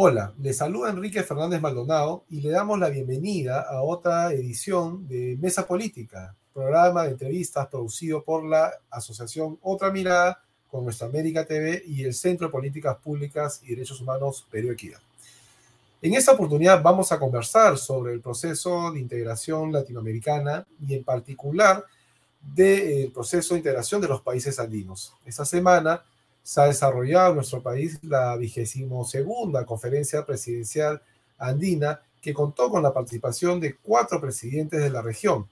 Hola, le saluda Enrique Fernández Maldonado y le damos la bienvenida a otra edición de Mesa Política, programa de entrevistas producido por la Asociación Otra Mirada con Nuestra América TV y el Centro de Políticas Públicas y Derechos Humanos Perú Equidad. En esta oportunidad vamos a conversar sobre el proceso de integración latinoamericana y en particular del proceso de integración de los países andinos. Esta semana se ha desarrollado en nuestro país la 22ª Conferencia Presidencial Andina, que contó con la participación de 4 presidentes de la región.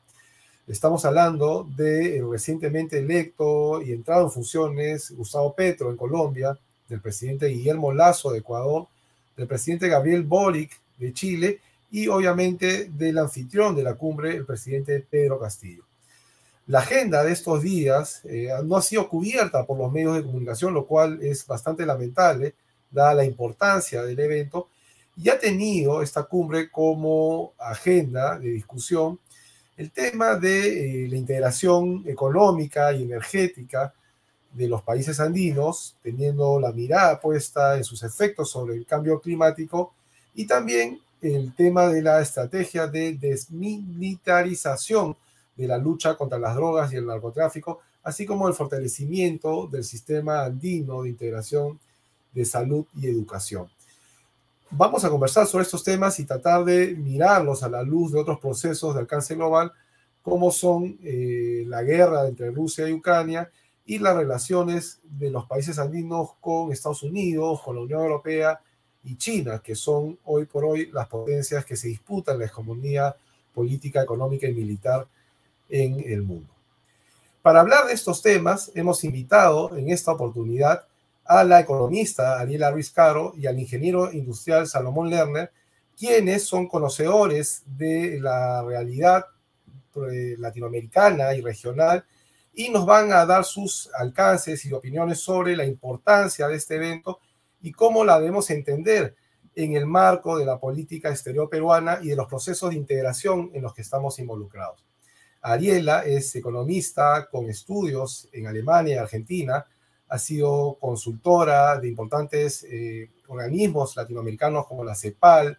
Estamos hablando del recientemente electo y entrado en funciones Gustavo Petro en Colombia, del presidente Guillermo Lasso de Ecuador, del presidente Gabriel Boric de Chile y obviamente del anfitrión de la cumbre, el presidente Pedro Castillo. La agenda de estos días no ha sido cubierta por los medios de comunicación, lo cual es bastante lamentable, dada la importancia del evento, y ha tenido esta cumbre como agenda de discusión el tema de la integración económica y energética de los países andinos, teniendo la mirada puesta en sus efectos sobre el cambio climático, y también el tema de la estrategia de desmilitarización de la lucha contra las drogas y el narcotráfico, así como el fortalecimiento del sistema andino de integración de salud y educación. Vamos a conversar sobre estos temas y tratar de mirarlos a la luz de otros procesos de alcance global, como son la guerra entre Rusia y Ucrania y las relaciones de los países andinos con Estados Unidos, con la Unión Europea y China, que son hoy por hoy las potencias que se disputan la hegemonía política, económica y militar en el mundo. Para hablar de estos temas, hemos invitado en esta oportunidad a la economista Ariela Ruiz Caro y al ingeniero industrial Salomón Lerner, quienes son conocedores de la realidad latinoamericana y regional y nos van a dar sus alcances y opiniones sobre la importancia de este evento y cómo la debemos entender en el marco de la política exterior peruana y de los procesos de integración en los que estamos involucrados. Ariela es economista con estudios en Alemania y Argentina, ha sido consultora de importantes organismos latinoamericanos como la CEPAL,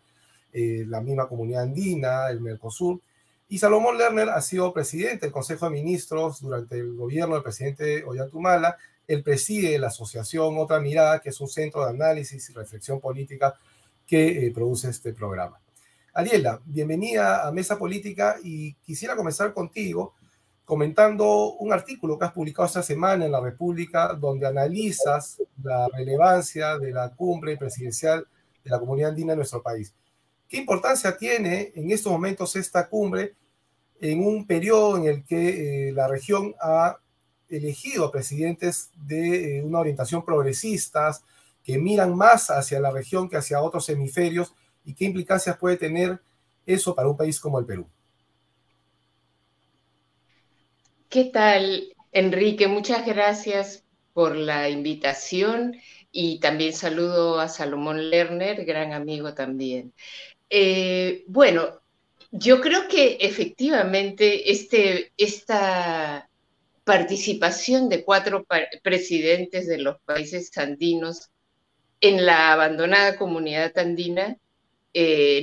la misma Comunidad Andina, el Mercosur, y Salomón Lerner ha sido presidente del Consejo de Ministros durante el gobierno del presidente Ollanta. Él preside la asociación Otra Mirada, que es un centro de análisis y reflexión política que produce este programa. Ariela, bienvenida a Mesa Política y quisiera comenzar contigo comentando un artículo que has publicado esta semana en La República donde analizas la relevancia de la cumbre presidencial de la Comunidad Andina en nuestro país. ¿Qué importancia tiene en estos momentos esta cumbre en un periodo en el que la región ha elegido a presidentes de una orientación progresistas que miran más hacia la región que hacia otros hemisferios? ¿Y qué implicancias puede tener eso para un país como el Perú? ¿Qué tal, Enrique? Muchas gracias por la invitación y también saludo a Salomón Lerner, gran amigo también. Bueno, yo creo que efectivamente esta participación de 4 presidentes de los países andinos en la abandonada comunidad andina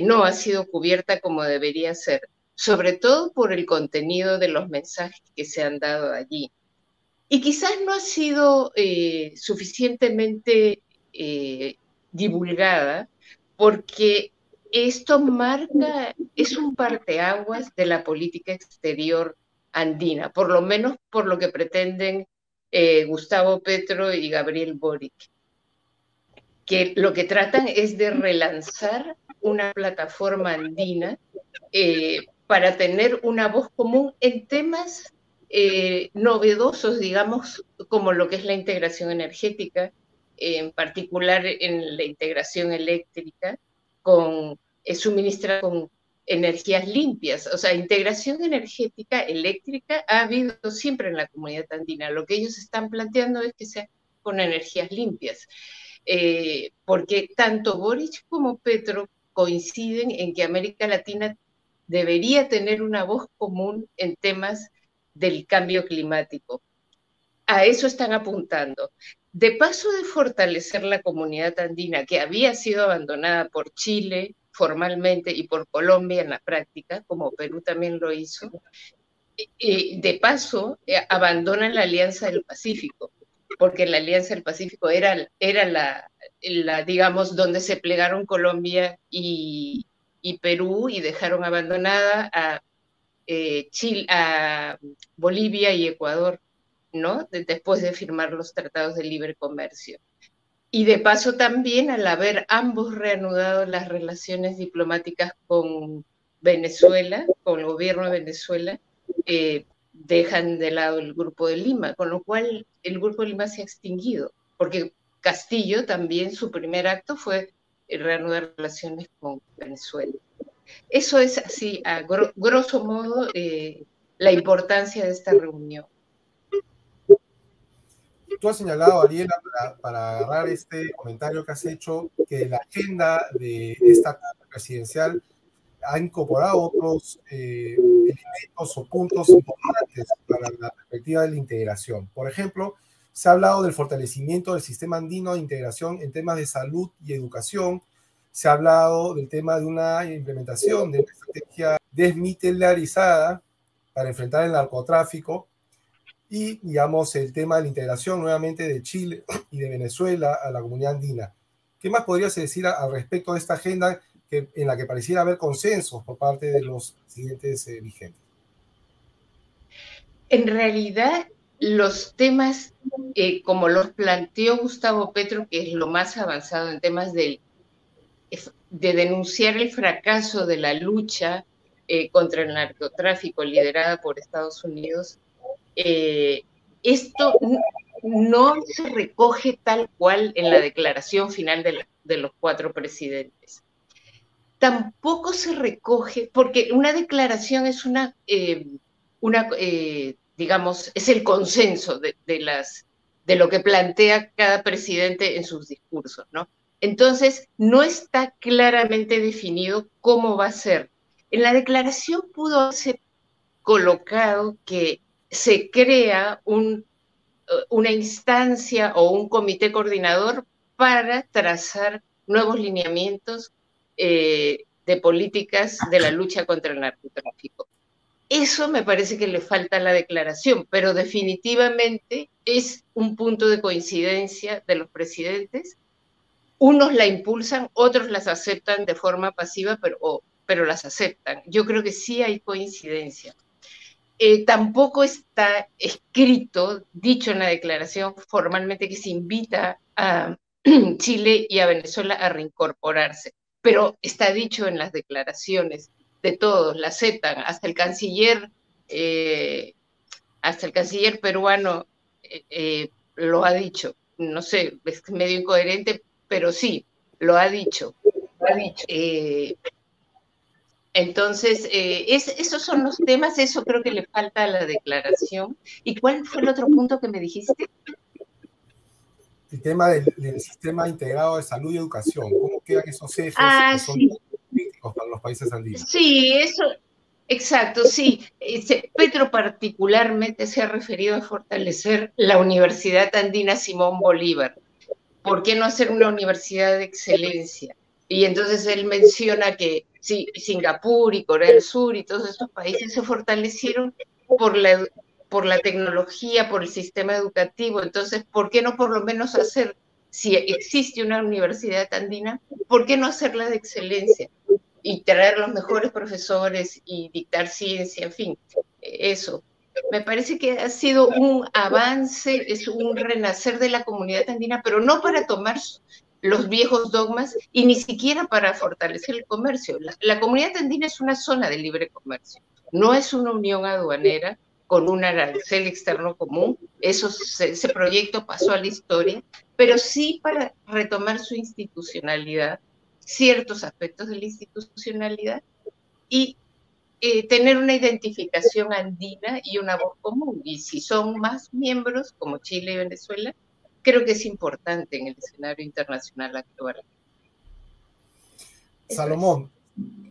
no ha sido cubierta como debería ser, sobre todo por el contenido de los mensajes que se han dado allí. Y quizás no ha sido suficientemente divulgada porque esto es un parteaguas de la política exterior andina, por lo menos por lo que pretenden Gustavo Petro y Gabriel Boric, que lo que tratan es de relanzar una plataforma andina para tener una voz común en temas novedosos, digamos, como lo que es la integración energética, en particular en la integración eléctrica, suministrar con energías limpias. O sea, integración energética eléctrica ha habido siempre en la comunidad andina. Lo que ellos están planteando es que sea con energías limpias. Porque tanto Boric como Petro coinciden en que América Latina debería tener una voz común en temas del cambio climático. A eso están apuntando. de paso de fortalecer la comunidad andina, que había sido abandonada por Chile formalmente y por Colombia en la práctica, como Perú también lo hizo, de paso abandonan la Alianza del Pacífico, porque la Alianza del Pacífico era digamos, donde se plegaron Colombia y Perú y dejaron abandonada a Chile, a Bolivia y Ecuador, ¿no? Después de firmar los tratados de libre comercio. Y de paso también, al haber ambos reanudado las relaciones diplomáticas con Venezuela, con el gobierno de Venezuela, dejan de lado el Grupo de Lima, con lo cual el Grupo de Lima se ha extinguido, porque Castillo también, su primer acto fue reanudar relaciones con Venezuela. Eso es así, a grosso modo, la importancia de esta reunión. Tú has señalado, Ariela, para agarrar este comentario que has hecho, que la agenda de esta cumbre presidencial ha incorporado otros elementos o puntos importantes para la perspectiva de la integración. Por ejemplo, se ha hablado del fortalecimiento del sistema andino de integración en temas de salud y educación. Se ha hablado del tema de una implementación de una estrategia desmilitarizada para enfrentar el narcotráfico y, digamos, el tema de la integración nuevamente de Chile y de Venezuela a la comunidad andina. ¿Qué más podrías decir al respecto de esta agenda en la que pareciera haber consensos por parte de los presidentes vigentes? En realidad, los temas, como los planteó Gustavo Petro, que es lo más avanzado en temas de denunciar el fracaso de la lucha contra el narcotráfico liderada por Estados Unidos, esto no se recoge tal cual en la declaración final de los 4 presidentes. Tampoco se recoge, porque una declaración es digamos, es el consenso de lo que plantea cada presidente en sus discursos, ¿no? Entonces, no está claramente definido cómo va a ser. En la declaración pudo haberse colocado que se crea una instancia o un comité coordinador para trazar nuevos lineamientos de políticas de la lucha contra el narcotráfico. Eso me parece que le falta a la declaración, pero definitivamente es un punto de coincidencia de los presidentes. Unos la impulsan, otros las aceptan de forma pasiva, pero las aceptan. Yo creo que sí hay coincidencia. Tampoco está escrito, dicho en la declaración formalmente, que se invita a Chile y a Venezuela a reincorporarse, pero está dicho en las declaraciones de todos, la aceptan, hasta el canciller peruano lo ha dicho. No sé, es medio incoherente, pero sí, lo ha dicho. Entonces, esos son los temas, eso creo que le falta a la declaración. ¿Y cuál fue el otro punto que me dijiste? El tema del sistema integrado de salud y educación. ¿Cómo quedan esos ejes que son críticos para los países andinos? Sí, eso, exacto, sí. Petro particularmente se ha referido a fortalecer la Universidad Andina Simón Bolívar. ¿Por qué no hacer una universidad de excelencia? Y entonces él menciona que sí, Singapur y Corea del Sur y todos estos países se fortalecieron por la tecnología, por el sistema educativo. Entonces, ¿por qué no por lo menos hacer, si existe una universidad andina, ¿por qué no hacerla de excelencia? Y traer los mejores profesores y dictar ciencia, en fin, eso. Me parece que ha sido un avance, es un renacer de la comunidad andina, pero no para tomar los viejos dogmas y ni siquiera para fortalecer el comercio. La comunidad andina es una zona de libre comercio, no es una unión aduanera con un arancel externo común. Ese proyecto pasó a la historia, pero sí para retomar su institucionalidad, ciertos aspectos de la institucionalidad y tener una identificación andina y una voz común. Y si son más miembros, como Chile y Venezuela, creo que es importante en el escenario internacional actual. Salomón,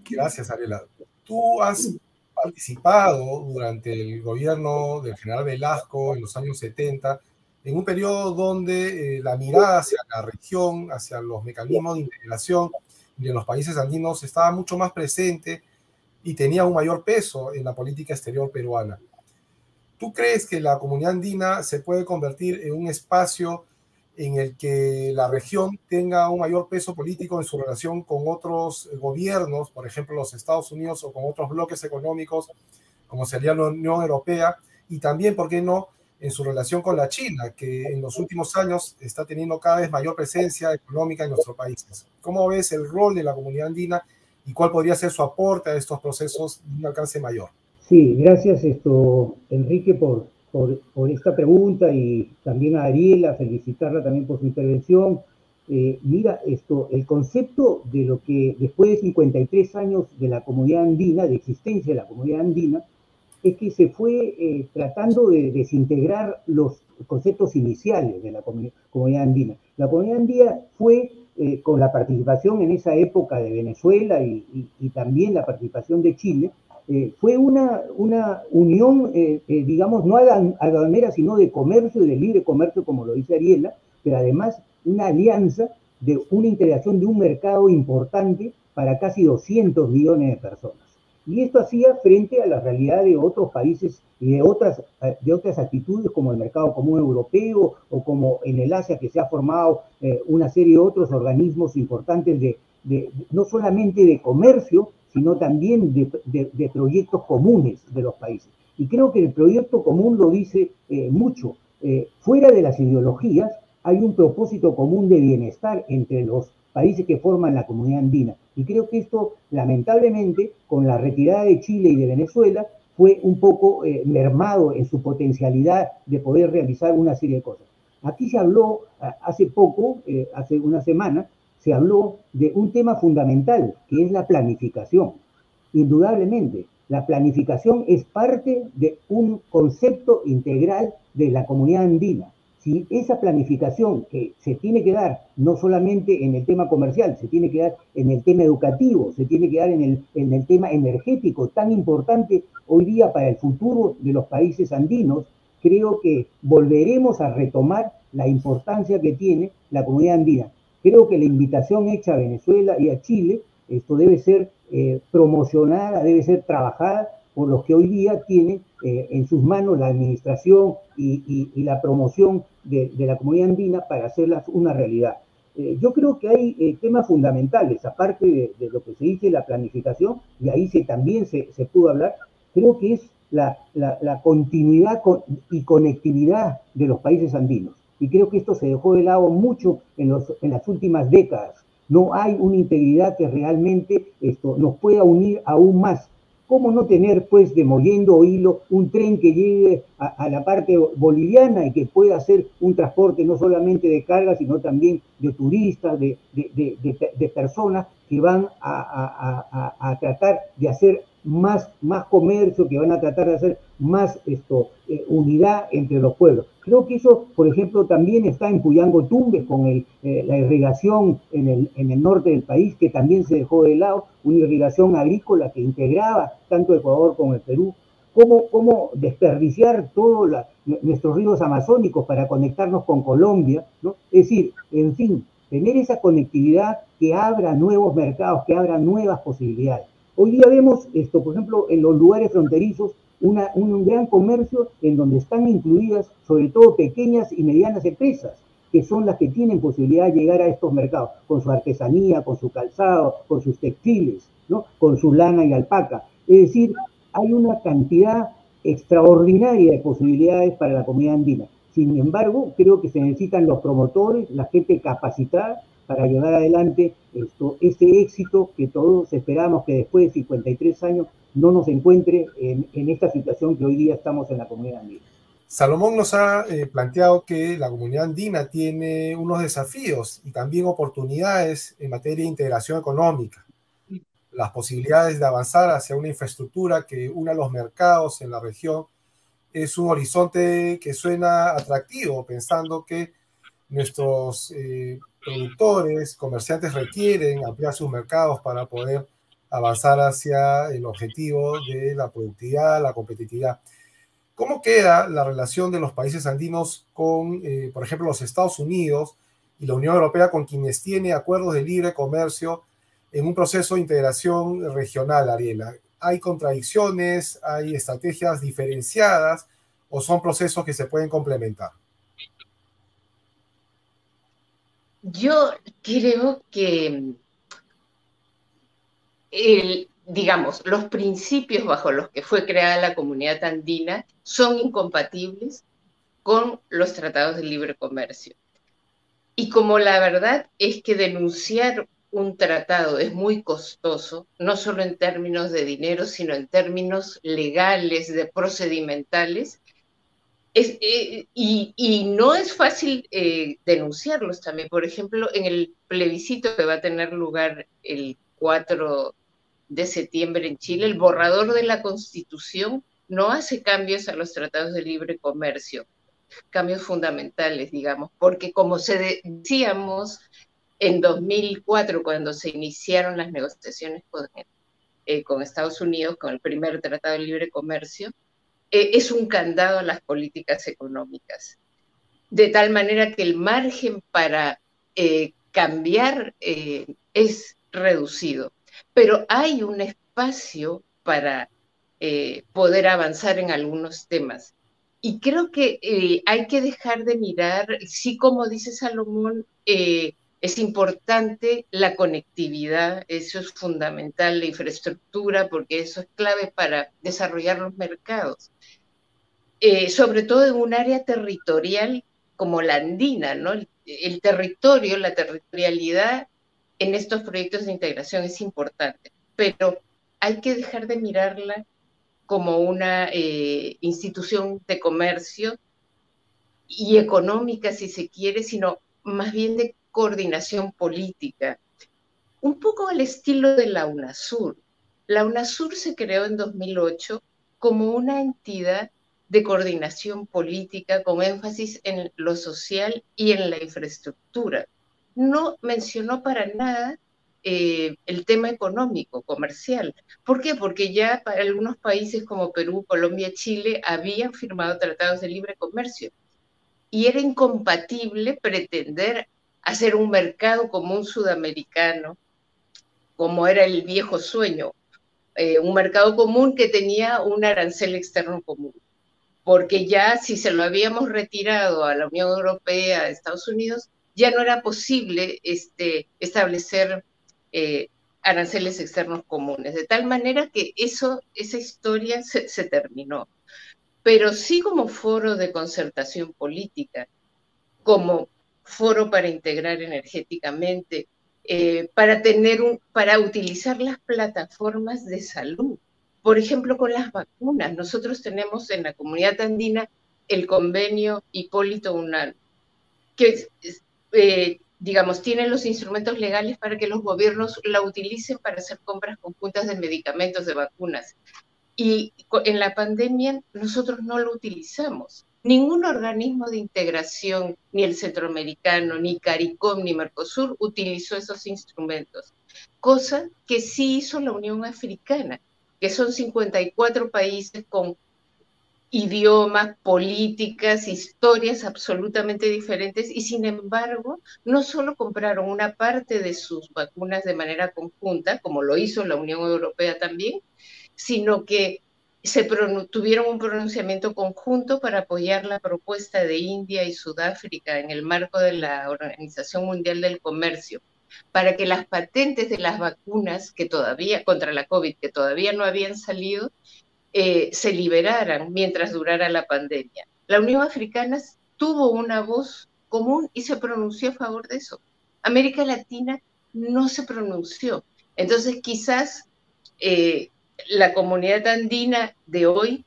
gracias, Ariela. Tú has participado durante el gobierno del general Velasco en los años 70 en un periodo donde la mirada hacia la región, hacia los mecanismos de integración de los países andinos estaba mucho más presente y tenía un mayor peso en la política exterior peruana. ¿Tú crees que la comunidad andina se puede convertir en un espacio en el que la región tenga un mayor peso político en su relación con otros gobiernos, por ejemplo los Estados Unidos, o con otros bloques económicos, como sería la Unión Europea, y también, ¿por qué no?, en su relación con la China, que en los últimos años está teniendo cada vez mayor presencia económica en nuestros países? ¿Cómo ves el rol de la comunidad andina y cuál podría ser su aporte a estos procesos de un alcance mayor? Sí, gracias Enrique por esta pregunta, y también a Ariela, felicitarla también por su intervención. Mira, el concepto de lo que después de 53 años de la comunidad andina, de existencia de la comunidad andina, es que se fue tratando de desintegrar los conceptos iniciales de la comunidad andina. La comunidad andina fue, con la participación en esa época de Venezuela y también la participación de Chile, fue una unión, digamos, no aduanera, sino de comercio y de libre comercio, como lo dice Ariela, pero además una alianza de una integración de un mercado importante para casi 200 millones de personas. Y esto hacía frente a la realidad de otros países y de otras actitudes, como el mercado común europeo, o como en el Asia, que se ha formado una serie de otros organismos importantes no solamente de comercio, sino también de proyectos comunes de los países. Y creo que el proyecto común lo dice mucho. Fuera de las ideologías, hay un propósito común de bienestar entre los países que forman la comunidad andina. Y creo que esto, lamentablemente, con la retirada de Chile y de Venezuela, fue un poco mermado en su potencialidad de poder realizar una serie de cosas. Aquí se habló hace poco, hace una semana, se habló de un tema fundamental, que es la planificación. Indudablemente, la planificación es parte de un concepto integral de la comunidad andina. Si esa planificación que se tiene que dar no solamente en el tema comercial, se tiene que dar en el tema educativo, se tiene que dar en el tema energético, tan importante hoy día para el futuro de los países andinos, creo que volveremos a retomar la importancia que tiene la comunidad andina. Creo que la invitación hecha a Venezuela y a Chile, esto debe ser promocionada, debe ser trabajada por los que hoy día tienen en sus manos la administración y la promoción de la comunidad andina para hacerlas una realidad. Yo creo que hay temas fundamentales, aparte de lo que se dice la planificación, y ahí también se pudo hablar. Creo que es la continuidad y conectividad de los países andinos. Y creo que esto se dejó de lado mucho en las últimas décadas. No hay una integridad que realmente nos pueda unir aún más. ¿Cómo no tener, pues, de Mollendo o Hilo, un tren que llegue a la parte boliviana y que pueda hacer un transporte no solamente de carga, sino también de turistas, de personas que van a tratar de hacer más comercio, que van a tratar de hacer más unidad entre los pueblos? Creo que eso, por ejemplo, también está en Puyango-Tumbes, con la irrigación en el norte del país, que también se dejó de lado, una irrigación agrícola que integraba tanto Ecuador como el Perú. ¿Cómo desperdiciar todos nuestros ríos amazónicos para conectarnos con Colombia, ¿no? Es decir, en fin, tener esa conectividad que abra nuevos mercados, que abra nuevas posibilidades. Hoy día vemos esto, por ejemplo, en los lugares fronterizos, un gran comercio en donde están incluidas sobre todo pequeñas y medianas empresas, que son las que tienen posibilidad de llegar a estos mercados, con su artesanía, con su calzado, con sus textiles, ¿no? Con su lana y alpaca. Es decir, hay una cantidad extraordinaria de posibilidades para la comunidad andina. Sin embargo, creo que se necesitan los promotores, la gente capacitada para llevar adelante este éxito que todos esperamos que después de 53 años no nos encuentre en esta situación que hoy día estamos en la comunidad andina. Salomón nos ha planteado que la comunidad andina tiene unos desafíos y también oportunidades en materia de integración económica. Las posibilidades de avanzar hacia una infraestructura que una los mercados en la región es un horizonte que suena atractivo, pensando que nuestros productores, comerciantes requieren ampliar sus mercados para poder avanzar hacia el objetivo de la productividad, la competitividad. ¿Cómo queda la relación de los países andinos con, por ejemplo, los Estados Unidos y la Unión Europea, con quienes tiene acuerdos de libre comercio en un proceso de integración regional, Ariela? ¿Hay contradicciones, hay estrategias diferenciadas o son procesos que se pueden complementar? Yo creo que digamos, los principios bajo los que fue creada la Comunidad Andina son incompatibles con los tratados de libre comercio. Y como la verdad es que denunciar un tratado es muy costoso, no solo en términos de dinero, sino en términos legales, de procedimentales, y no es fácil denunciarlos también. Por ejemplo, en el plebiscito que va a tener lugar el 4 de septiembre en Chile, el borrador de la Constitución no hace cambios a los tratados de libre comercio, cambios fundamentales, digamos, porque como decíamos en 2004, cuando se iniciaron las negociaciones con Estados Unidos, con el primer tratado de libre comercio, es un candado a las políticas económicas, de tal manera que el margen para cambiar es reducido, pero hay un espacio para poder avanzar en algunos temas. Y creo que hay que dejar de mirar, sí, como dice Salomón, es importante la conectividad, eso es fundamental, la infraestructura, porque eso es clave para desarrollar los mercados. Sobre todo en un área territorial como la andina, ¿no? El territorio, la territorialidad en estos proyectos de integración es importante, pero hay que dejar de mirarla como una institución de comercio y económica, si se quiere, sino más bien de coordinación política, un poco al estilo de la UNASUR. La UNASUR se creó en 2008 como una entidad de coordinación política con énfasis en lo social y en la infraestructura. No mencionó para nada el tema económico, comercial. ¿Por qué? Porque ya para algunos países como Perú, Colombia, Chile habían firmado tratados de libre comercio y era incompatible pretender hacer un mercado común sudamericano, como era el viejo sueño, un mercado común que tenía un arancel externo común, porque ya si se lo habíamos retirado a la Unión Europea, a Estados Unidos, ya no era posible establecer aranceles externos comunes, de tal manera que esa historia se terminó. Pero sí, como foro de concertación política, como foro para integrar energéticamente, para utilizar las plataformas de salud. Por ejemplo, con las vacunas. Nosotros tenemos en la Comunidad Andina el convenio Hipólito Unanue, que digamos, tiene los instrumentos legales para que los gobiernos la utilicen para hacer compras conjuntas de medicamentos, de vacunas. Y en la pandemia nosotros no lo utilizamos. Ningún organismo de integración, ni el centroamericano, ni CARICOM, ni Mercosur, utilizó esos instrumentos. Cosa que sí hizo la Unión Africana, que son 54 países con idiomas, políticas, historias absolutamente diferentes, y sin embargo, no solo compraron una parte de sus vacunas de manera conjunta, como lo hizo la Unión Europea también, sino que tuvieron un pronunciamiento conjunto para apoyar la propuesta de India y Sudáfrica en el marco de la Organización Mundial del Comercio, para que las patentes de las vacunas que todavía, contra la COVID, que todavía no habían salido, se liberaran mientras durara la pandemia. La Unión Africana tuvo una voz común y se pronunció a favor de eso. América Latina no se pronunció. Entonces, quizás la comunidad andina de hoy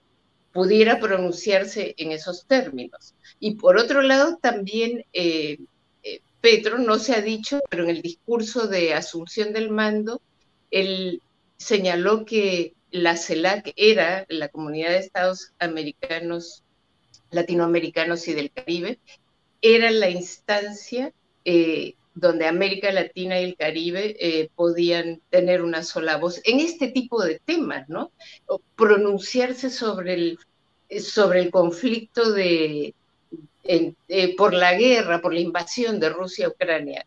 pudiera pronunciarse en esos términos. Y por otro lado, también Petro no se ha dicho, pero en el discurso de asunción del mando, él señaló que la CELAC era la Comunidad de Estados Americanos, Latinoamericanos y del Caribe, era la instancia donde América Latina y el Caribe podían tener una sola voz en este tipo de temas, ¿no? O pronunciarse sobre sobre el conflicto por la guerra, por la invasión de Rusia a Ucrania,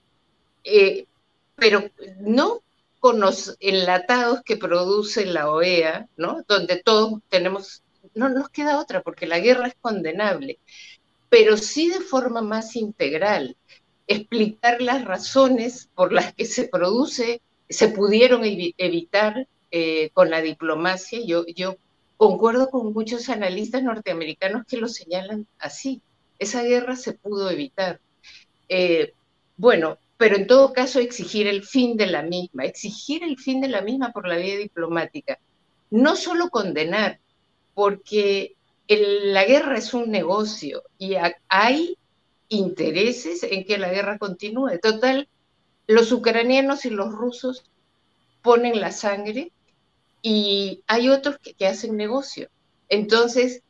pero no con los enlatados que produce la OEA, ¿no? Donde todos tenemos, no nos queda otra, porque la guerra es condenable, pero sí de forma más integral, explicar las razones por las que se produce, se pudieron evitar con la diplomacia. Yo concuerdo con muchos analistas norteamericanos que lo señalan así. Esa guerra se pudo evitar. Bueno, pero en todo caso exigir el fin de la misma por la vía diplomática. No solo condenar, porque la guerra es un negocio y hay intereses en que la guerra continúe. Total, los ucranianos y los rusos ponen la sangre y hay otros que hacen negocio. Entonces,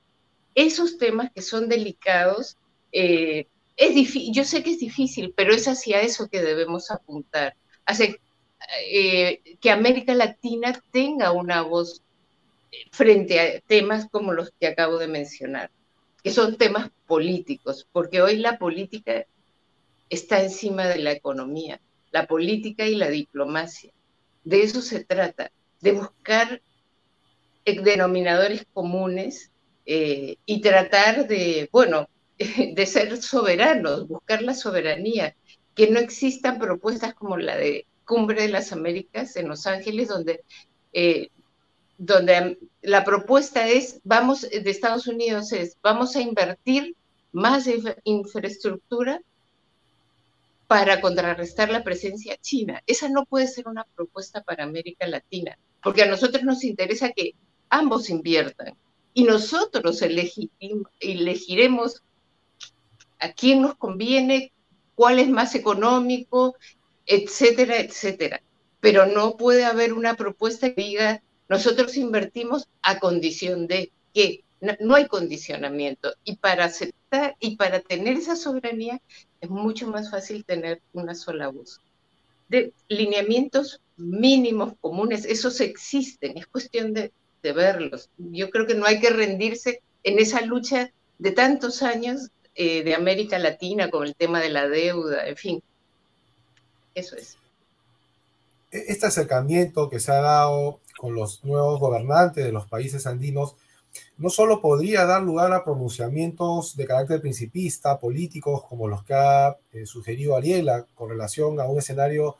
esos temas que son delicados, yo sé que es difícil, pero es hacia eso que debemos apuntar, hacia que América Latina tenga una voz frente a temas como los que acabo de mencionar, que son temas políticos, porque hoy la política está encima de la economía, la política y la diplomacia. De eso se trata, de buscar denominadores comunes y tratar de, bueno, de ser soberanos, buscar la soberanía, que no existan propuestas como la de Cumbre de las Américas en Los Ángeles, donde la propuesta es, de Estados Unidos es, vamos a invertir más de infraestructura para contrarrestar la presencia china. Esa no puede ser una propuesta para América Latina, porque a nosotros nos interesa que ambos inviertan y nosotros elegiremos a quién nos conviene, cuál es más económico, etcétera, etcétera. Pero no puede haber una propuesta que diga, nosotros invertimos a condición de que no hay condicionamiento. Y para aceptar y para tener esa soberanía es mucho más fácil tener una sola voz. De lineamientos mínimos comunes, esos existen, es cuestión de verlos. Yo creo que no hay que rendirse en esa lucha de tantos años de América Latina con el tema de la deuda, en fin, eso es. Este acercamiento que se ha dado con los nuevos gobernantes de los países andinos no solo podría dar lugar a pronunciamientos de carácter principista, políticos, como los que ha sugerido Ariela, con relación a un escenario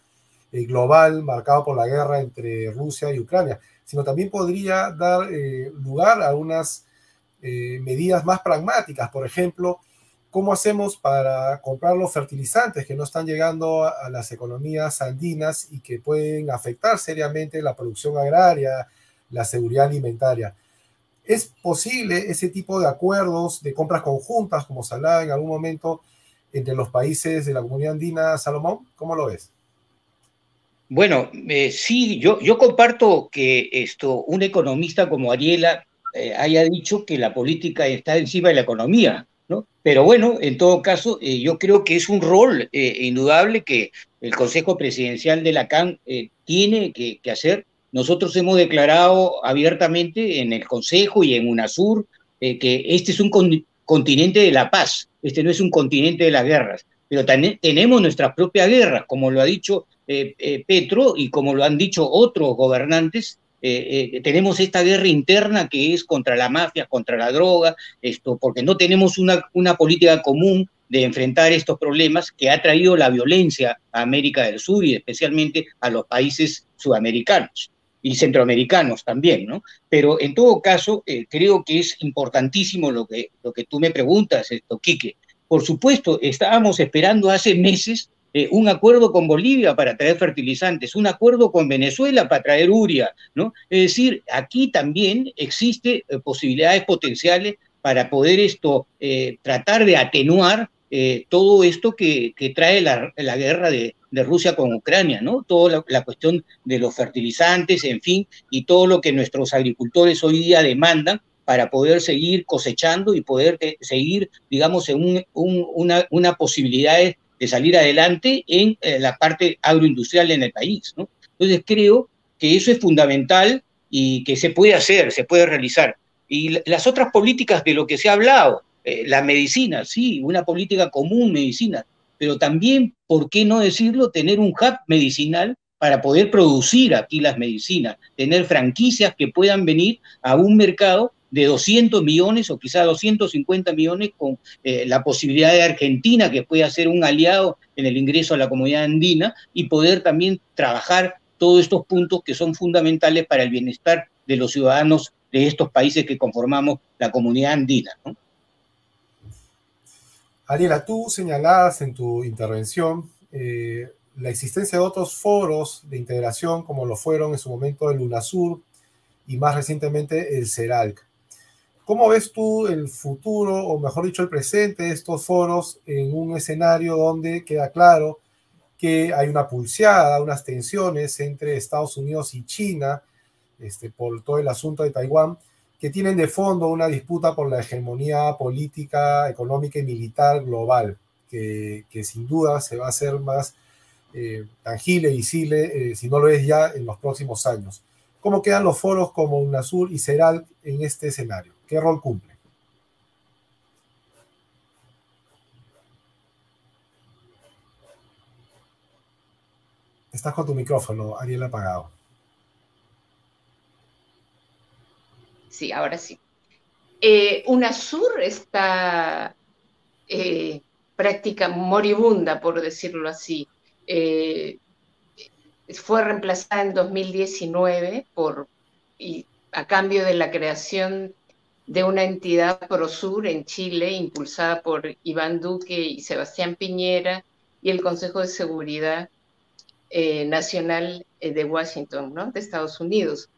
global marcado por la guerra entre Rusia y Ucrania, sino también podría dar lugar a unas medidas más pragmáticas. Por ejemplo, ¿cómo hacemos para comprar los fertilizantes que no están llegando a las economías andinas y que pueden afectar seriamente la producción agraria, la seguridad alimentaria? ¿Es posible ese tipo de acuerdos de compras conjuntas, como se hablaba en algún momento, entre los países de la comunidad andina, Salomón? ¿Cómo lo ves? Bueno, sí, yo comparto que un economista como Ariela haya dicho que la política está encima de la economía, ¿no? Pero bueno, en todo caso, yo creo que es un rol indudable que el Consejo Presidencial de la CAN tiene que hacer. Nosotros hemos declarado abiertamente en el Consejo y en UNASUR que este es un continente de la paz, este no es un continente de las guerras, pero también tenemos nuestras propias guerras, como lo ha dicho Petro y como lo han dicho otros gobernantes. Tenemos esta guerra interna que es contra la mafia, contra la droga, porque no tenemos una política común de enfrentar estos problemas que ha traído la violencia a América del Sur y especialmente a los países sudamericanos y centroamericanos también, ¿no? Pero en todo caso, creo que es importantísimo lo que tú me preguntas, Quique. Por supuesto, estábamos esperando hace meses un acuerdo con Bolivia para traer fertilizantes, un acuerdo con Venezuela para traer urea, ¿no? Es decir, aquí también existen posibilidades potenciales para poder tratar de atenuar todo esto que trae la guerra de Rusia con Ucrania, ¿no? Toda la cuestión de los fertilizantes, en fin, y todo lo que nuestros agricultores hoy día demandan para poder seguir cosechando y poder seguir, digamos, en una posibilidad de salir adelante en la parte agroindustrial en el país, ¿no? Entonces creo que eso es fundamental y que se puede hacer, se puede realizar. Y las otras políticas de lo que se ha hablado, la medicina, sí, una política común, medicina, pero también, ¿por qué no decirlo?, tener un hub medicinal para poder producir aquí las medicinas, tener franquicias que puedan venir a un mercado de 200 millones o quizá 250 millones con la posibilidad de Argentina, que pueda ser un aliado en el ingreso a la comunidad andina y poder también trabajar todos estos puntos que son fundamentales para el bienestar de los ciudadanos de estos países que conformamos la comunidad andina, ¿no? Ariela, tú señalabas en tu intervención la existencia de otros foros de integración como lo fueron en su momento el UNASUR y más recientemente el CERALC. ¿Cómo ves tú el futuro, o mejor dicho, el presente de estos foros en un escenario donde queda claro que hay una pulseada, unas tensiones entre Estados Unidos y China por todo el asunto de Taiwán, que tienen de fondo una disputa por la hegemonía política, económica y militar global, que sin duda se va a hacer más tangible, visible, si no lo es ya en los próximos años? ¿Cómo quedan los foros como UNASUR y CERALC en este escenario? ¿Qué rol cumple? Estás con tu micrófono, Ariel, apagado. Sí, ahora sí. UNASUR está prácticamente moribunda, por decirlo así. Fue reemplazada en 2019 a cambio de la creación de una entidad Prosur en Chile, impulsada por Iván Duque y Sebastián Piñera y el Consejo de Seguridad Nacional de Washington, ¿no?, de Estados Unidos.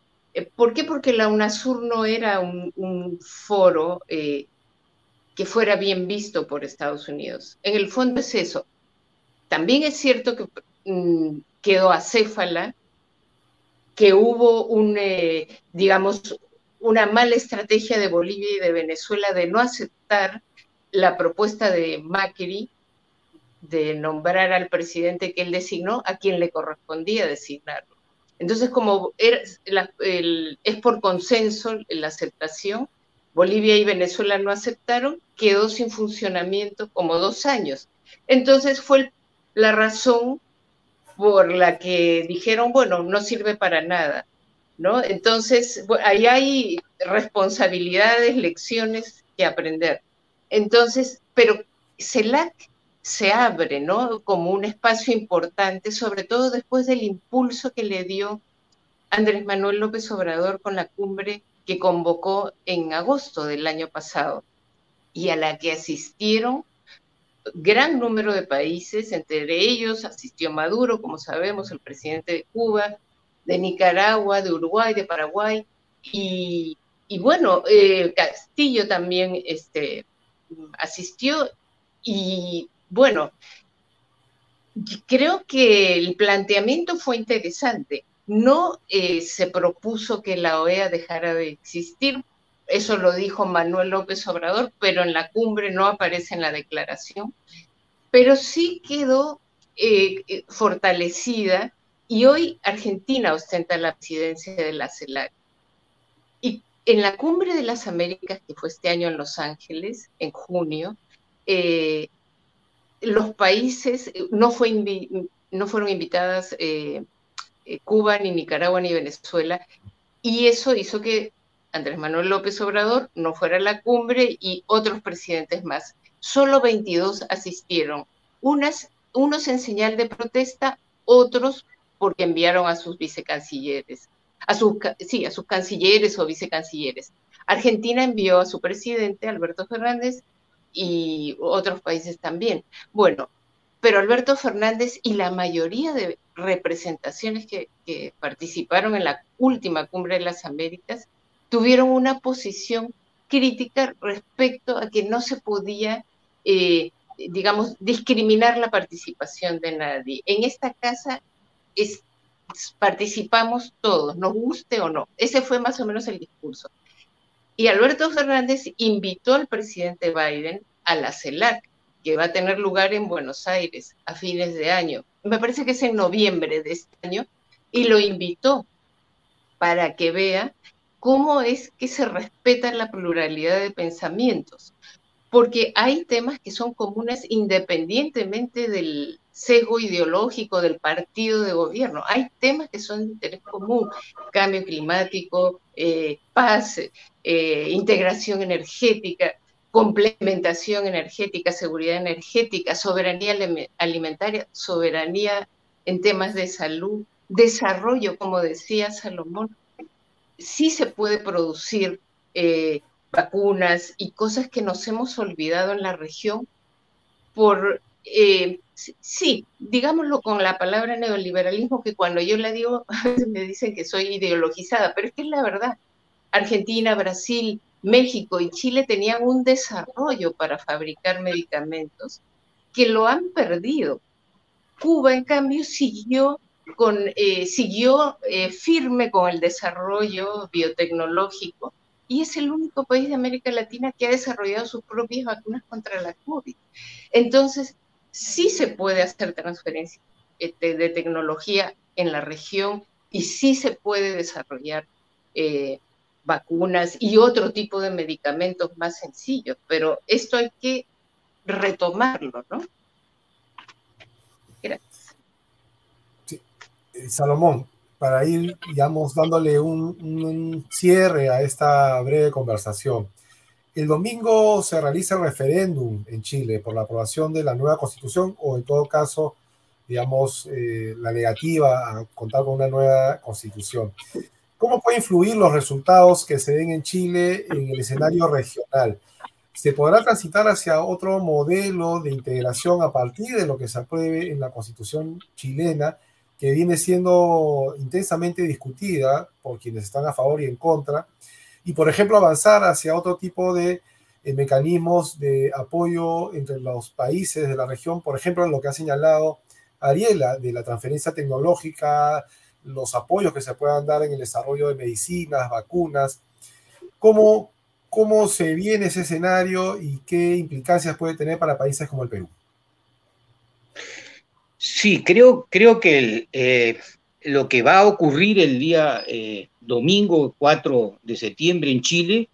¿Por qué? Porque la UNASUR no era un foro que fuera bien visto por Estados Unidos. En el fondo es eso. También es cierto que quedó acéfala, que hubo digamos, una mala estrategia de Bolivia y de Venezuela de no aceptar la propuesta de Macri de nombrar al presidente que él designó a quien le correspondía designarlo. Entonces, como es por consenso la aceptación, Bolivia y Venezuela no aceptaron, quedó sin funcionamiento como 2 años. Entonces fue la razón por la que dijeron, bueno, no sirve para nada, ¿no? Entonces, ahí hay responsabilidades, lecciones que aprender. Entonces, pero CELAC se abre, ¿no?, como un espacio importante, sobre todo después del impulso que le dio Andrés Manuel López Obrador con la cumbre que convocó en agosto del año pasado y a la que asistieron gran número de países, entre ellos asistió Maduro, como sabemos, el presidente de Cuba, de Nicaragua, de Uruguay, de Paraguay, y bueno, Castillo también asistió, y bueno, creo que el planteamiento fue interesante. No se propuso que la OEA dejara de existir, eso lo dijo Manuel López Obrador, pero en la cumbre no aparece en la declaración, pero sí quedó fortalecida, y hoy Argentina ostenta la presidencia de la CELAC. Y en la Cumbre de las Américas, que fue este año en Los Ángeles, en junio, los países, no fueron invitadas Cuba, ni Nicaragua, ni Venezuela, y eso hizo que Andrés Manuel López Obrador no fuera a la cumbre y otros presidentes más. Solo 22 asistieron, unos en señal de protesta, otros porque enviaron a sus vicecancilleres, a sus cancilleres o vicecancilleres. Argentina envió a su presidente, Alberto Fernández, y otros países también. Bueno, pero Alberto Fernández y la mayoría de representaciones que participaron en la última Cumbre de las Américas tuvieron una posición crítica respecto a que no se podía, digamos, discriminar la participación de nadie. En esta casa participamos todos, nos guste o no. Ese fue más o menos el discurso. Y Alberto Fernández invitó al presidente Biden a la CELAC, que va a tener lugar en Buenos Aires a fines de año. Me parece que es en noviembre de este año, y lo invitó para que vea cómo es que se respeta la pluralidad de pensamientos, porque hay temas que son comunes independientemente del sesgo ideológico del partido de gobierno. Hay temas que son de interés común: cambio climático, paz, integración energética, complementación energética, seguridad energética, soberanía alimentaria, soberanía en temas de salud, desarrollo, como decía Salomón. Sí se puede producir vacunas y cosas que nos hemos olvidado en la región por, sí, digámoslo con la palabra neoliberalismo, que cuando yo la digo a veces me dicen que soy ideologizada, pero es que es la verdad. Argentina, Brasil, México y Chile tenían un desarrollo para fabricar medicamentos que lo han perdido. Cuba, en cambio, siguió firme con el desarrollo biotecnológico y es el único país de América Latina que ha desarrollado sus propias vacunas contra la COVID. Entonces, sí se puede hacer transferencia de tecnología en la región y sí se puede desarrollar vacunas y otro tipo de medicamentos más sencillos, pero esto hay que retomarlo, ¿no? Gracias. Sí. Salomón, para ir, digamos, dándole un cierre a esta breve conversación. El domingo se realiza el referéndum en Chile por la aprobación de la nueva constitución, o en todo caso, digamos, la negativa a contar con una nueva constitución. ¿Cómo pueden influir los resultados que se den en Chile en el escenario regional? ¿Se podrá transitar hacia otro modelo de integración a partir de lo que se apruebe en la Constitución chilena, que viene siendo intensamente discutida por quienes están a favor y en contra? Y, por ejemplo, avanzar hacia otro tipo de mecanismos de apoyo entre los países de la región, por ejemplo, en lo que ha señalado Ariela, de la transferencia tecnológica, los apoyos que se puedan dar en el desarrollo de medicinas, vacunas. ¿Cómo se viene ese escenario y qué implicancias puede tener para países como el Perú? Sí, creo que lo que va a ocurrir el día domingo 4 de septiembre en Chile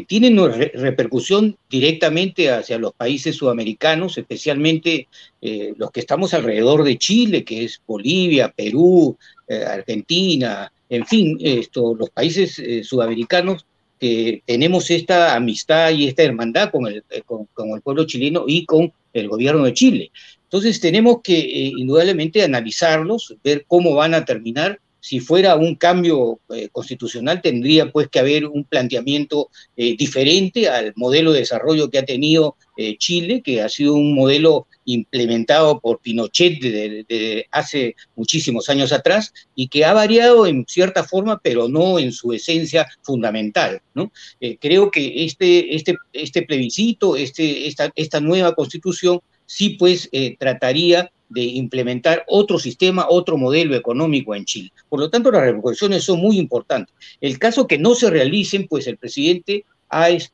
tiene una repercusión directamente hacia los países sudamericanos, especialmente los que estamos alrededor de Chile, que es Bolivia, Perú, Argentina, en fin, los países sudamericanos, que tenemos esta amistad y esta hermandad con el pueblo chileno y con el gobierno de Chile. Entonces tenemos que indudablemente analizarlos, ver cómo van a terminar. Si fuera un cambio constitucional, tendría pues que haber un planteamiento diferente al modelo de desarrollo que ha tenido Chile, que ha sido un modelo implementado por Pinochet de hace muchísimos años atrás y que ha variado en cierta forma, pero no en su esencia fundamental, ¿no? Creo que este plebiscito, esta nueva constitución, sí pues trataría de implementar otro sistema, otro modelo económico en Chile. Por lo tanto, las repercusiones son muy importantes. El caso que no se realicen, pues el presidente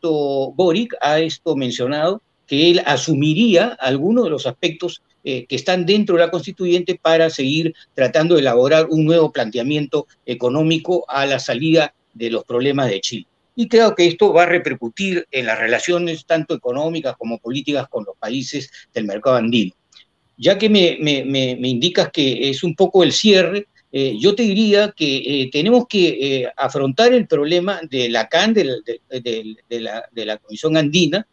Boric ha mencionado que él asumiría algunos de los aspectos que están dentro de la constituyente para seguir tratando de elaborar un nuevo planteamiento económico a la salida de los problemas de Chile. Y creo que esto va a repercutir en las relaciones tanto económicas como políticas con los países del mercado andino. Ya que me indicas que es un poco el cierre, yo te diría que tenemos que afrontar el problema de la CAN, de la Comisión Andina,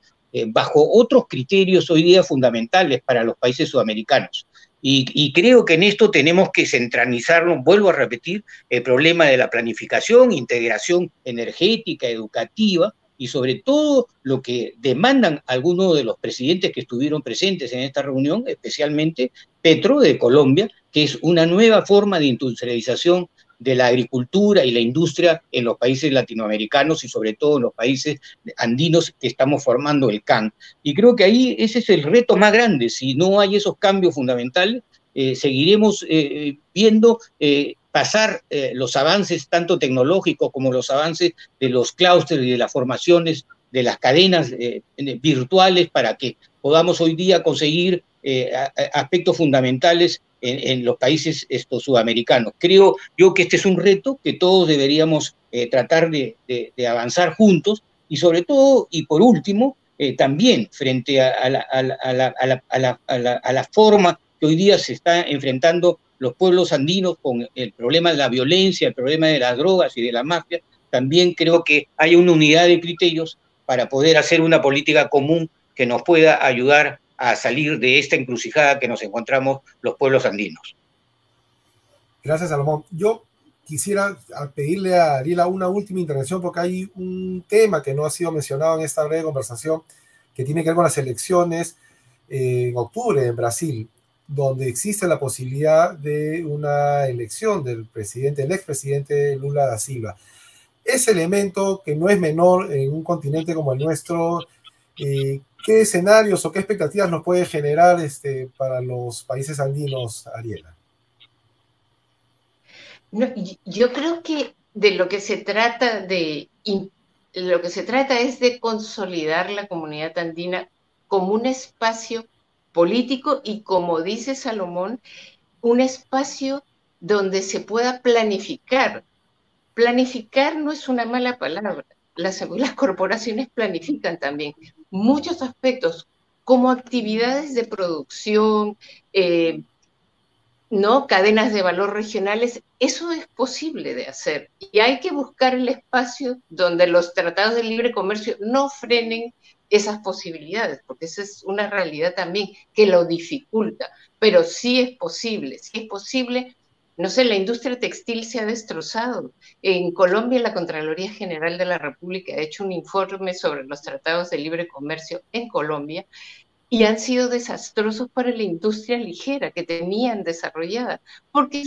bajo otros criterios hoy día fundamentales para los países sudamericanos. Y creo que en esto tenemos que centralizarnos, vuelvo a repetir, el problema de la planificación, integración energética, educativa, y sobre todo lo que demandan algunos de los presidentes que estuvieron presentes en esta reunión, especialmente Petro de Colombia, que es una nueva forma de industrialización de la agricultura y la industria en los países latinoamericanos y sobre todo en los países andinos que estamos formando el CAN. Y creo que ahí ese es el reto más grande. Si no hay esos cambios fundamentales, seguiremos viendo pasar los avances tanto tecnológicos como los avances de los clústeres y de las formaciones de las cadenas virtuales para que podamos hoy día conseguir aspectos fundamentales en los países sudamericanos. Creo yo que este es un reto que todos deberíamos tratar de avanzar juntos, y sobre todo, y por último, también frente a la forma que hoy día se está enfrentando los pueblos andinos con el problema de la violencia, el problema de las drogas y de la mafia, también creo que hay una unidad de criterios para poder hacer una política común que nos pueda ayudar a salir de esta encrucijada que nos encontramos los pueblos andinos. Gracias, Salomón. Yo quisiera pedirle a Ariela una última intervención porque hay un tema que no ha sido mencionado en esta breve conversación que tiene que ver con las elecciones en octubre en Brasil, donde existe la posibilidad de una elección del presidente, el expresidente Lula da Silva. Ese elemento que no es menor en un continente como el nuestro, ¿qué escenarios o qué expectativas nos puede generar para los países andinos, Ariela? No, yo creo que de lo que se trata es de consolidar la comunidad andina como un espacio político y, como dice Salomón, un espacio donde se pueda planificar. Planificar no es una mala palabra. Las corporaciones planifican también muchos aspectos, como actividades de producción, ¿no? Cadenas de valor regionales. Eso es posible de hacer. Y hay que buscar el espacio donde los tratados de libre comercio no frenen esas posibilidades, porque esa es una realidad también que lo dificulta. Pero sí es posible, sí es posible. No sé, la industria textil se ha destrozado. En Colombia, la Contraloría General de la República ha hecho un informe sobre los tratados de libre comercio en Colombia y han sido desastrosos para la industria ligera que tenían desarrollada, porque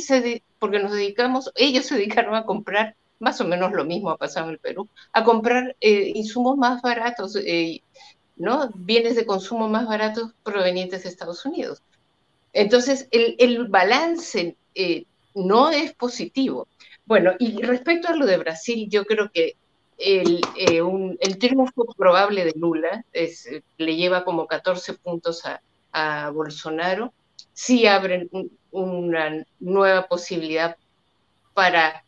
ellos se dedicaron a comprar, más o menos lo mismo ha pasado en el Perú, a comprar insumos más baratos, ¿no? Bienes de consumo más baratos provenientes de Estados Unidos. Entonces, el balance no es positivo. Bueno, y respecto a lo de Brasil, yo creo que el triunfo probable de Lula le lleva como 14 puntos a Bolsonaro. Sí abren una nueva posibilidad para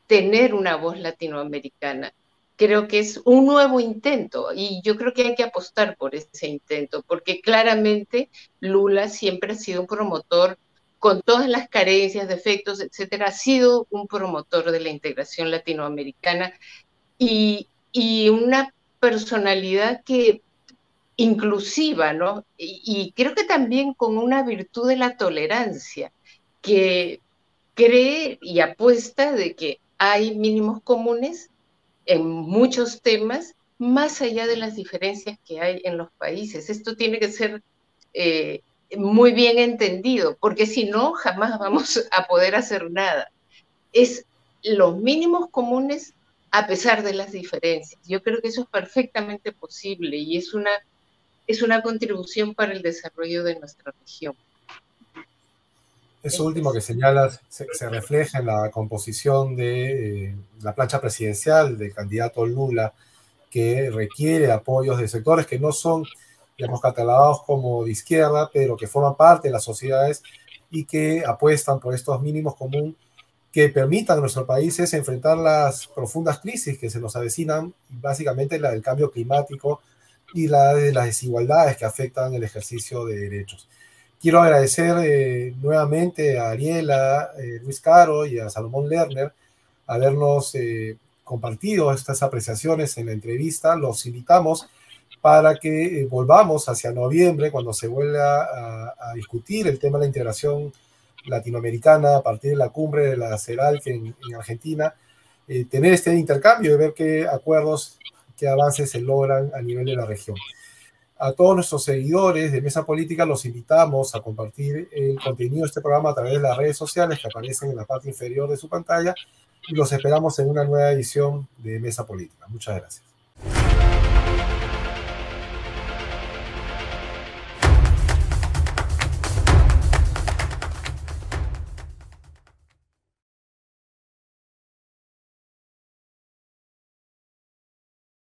tener una voz latinoamericana. Creo que es un nuevo intento y yo creo que hay que apostar por ese intento, porque claramente Lula siempre ha sido un promotor, con todas las carencias, defectos, etcétera, ha sido un promotor de la integración latinoamericana y una personalidad que inclusiva, ¿no? Y creo que también con una virtud de la tolerancia, que cree y apuesta de que hay mínimos comunes en muchos temas, más allá de las diferencias que hay en los países. Esto tiene que ser muy bien entendido, porque si no, jamás vamos a poder hacer nada. Es los mínimos comunes a pesar de las diferencias. Yo creo que eso es perfectamente posible y es una contribución para el desarrollo de nuestra región. Eso último que señalas se refleja en la composición de la plancha presidencial del candidato Lula, que requiere apoyos de sectores que no son, digamos, catalogados como de izquierda, pero que forman parte de las sociedades y que apuestan por estos mínimos comunes que permitan a nuestros países enfrentar las profundas crisis que se nos avecinan, básicamente la del cambio climático y la de las desigualdades que afectan el ejercicio de derechos. Quiero agradecer nuevamente a Ariela, Luis Caro y a Salomón Lerner habernos compartido estas apreciaciones en la entrevista. Los invitamos para que volvamos hacia noviembre, cuando se vuelva a discutir el tema de la integración latinoamericana a partir de la cumbre de la CELAC en Argentina, tener este intercambio y ver qué acuerdos, qué avances se logran a nivel de la región. A todos nuestros seguidores de Mesa Política los invitamos a compartir el contenido de este programa a través de las redes sociales que aparecen en la parte inferior de su pantalla y los esperamos en una nueva edición de Mesa Política. Muchas gracias.